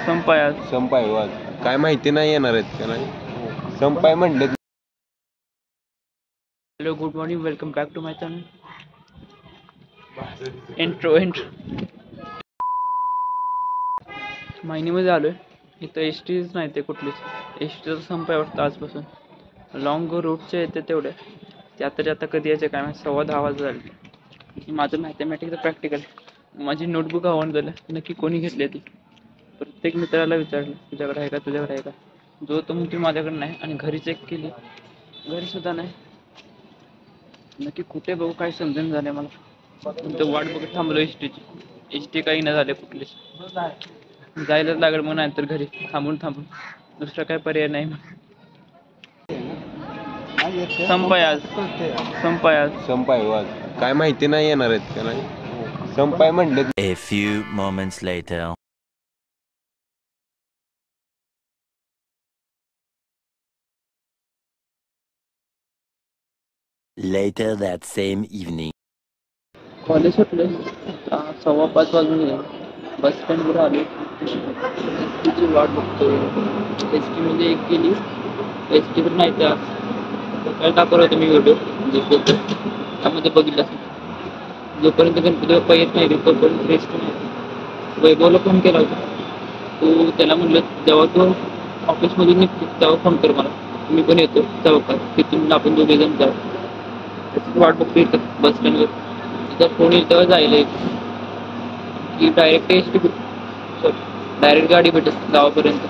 संपाय आज संपाय वाज काय माहिती नाही येणार आहेत का नाही संपाय म्हणले. Hello good morning welcome back to my channel. Intro माहिनीमध्ये आलो आहे. इथं एस टीच नाही ते कुठलीच एस टीचा संपाय वाटतं आजपासून. लॉंग रूटचे येते तेवढे ते आता कधी यायचे काय माहिती. 10:15 वाजता झाले. माझं मॅथमॅटिक्सचं प्रॅक्टिकल माझी नोटबुक आवड झालं नक्की कोणी घेतली ती. प्रत्येक मित्राला विचारलं तुझ्याकडे आहे का तुझ्याकडे आहे का. जो तो म्हणतो माझ्याकडे नाही. आणि घरी चेक केली घरीसुद्धा नाही. नक्की कुठे बघू काही समजून झाले मला. तर वाट बघत थांबलो एस टी काही न झाले कुठलीच. जायलाच लागेल मग नंतर घरी थांबून दुसरा काय पर्याय नाही मग. संपाय आज संपाय वाज काय माहिती नाही येणार आहेत का नाही संपाय म्हणले. A few moments later. Later that same evening. College सुटले 5:15 वाजून गेले. बस स्टँडवर आलो. एस टीची वाट बघतोय. एस टीमध्ये एक गेली एस टी पण नाही त्या सकाळी दाखवलं होतं मी व्हिडिओ म्हणजे फोटो त्यामध्ये बघितलं असेल. जोपर्यंत गणपती बाप्पा येत नाही तोपर्यंत रेस्ट नाही. वैभवला फोन केला होता. तो त्याला म्हणलं जेव्हा तो ऑफिसमधून निघतो तेव्हा फोन कर मला. मी पण येतो चौकात तिथून आपण दोघे जण जाऊ. वाट बघतो इथं बस स्टँडवर. तिथं फोन येईल तेव्हा जायला की डायरेक्ट एस टी डायरेक्ट गाडी भेटत गावापर्यंत.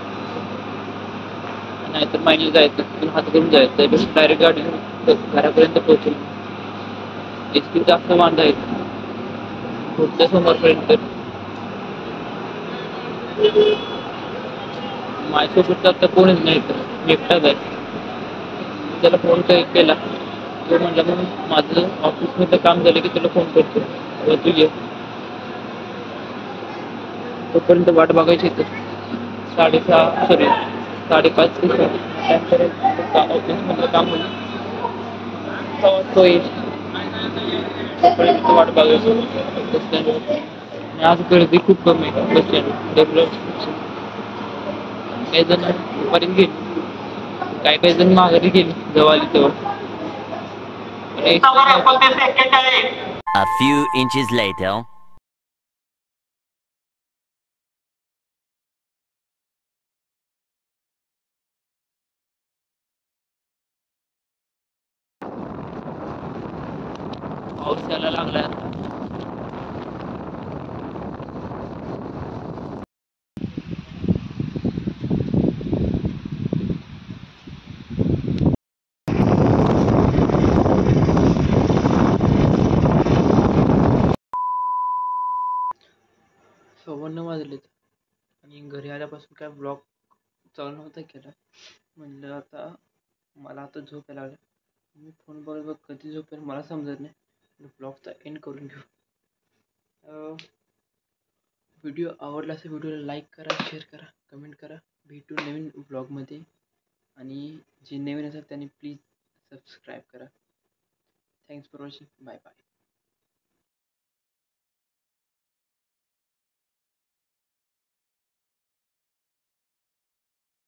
नाहीतर माहिती जायचं तिथून हात करून जायचं डायरेक्ट गाडी घरापर्यंत पोहोचेल. एस टी जास्त वांदा येत पुढच्या समोरपर्यंत. माझ्यासोबत आता कोणीच नाही तर एकटाच आहे. त्याला फोन केला तो म्हटलं मग माझं ऑफिसमधलं काम झालं की तुला फोन करतो तेव्हा तू ये. तोपर्यंत वाट बघायची इथं 5:30 ते 6:00 ऑफिसमधलं काम होईल तेव्हा तो येईल. तोपर्यंत वाट बघायची बस स्टँडवर. आणि आज गर्दी खूप कमी आहे बस स्टँडवर डेव्हलप. काही जण दुपारीच गेली काही जण माघारी गेली जेव्हा आली तेव्हा. A few inches later. पाऊस यायला लागलाय. सव्वा 9 वाजलेत आणि घरी आल्यापासून काय ब्लॉग चालू नव्हता केला. म्हणलं आता मला आता झोप यायला लागली. मी फोन बघत कधी झोपेल मला समजत नाही. ब्लॉगचा एंड करून घेऊ. व्हिडिओ आवडला असेल व्हिडिओला लाईक करा शेअर करा कमेंट करा. भेटू नवीन ब्लॉगमध्ये. आणि जे नवीन असेल त्यांनी प्लीज सबस्क्राईब करा. Thanks for watching. Bye bye.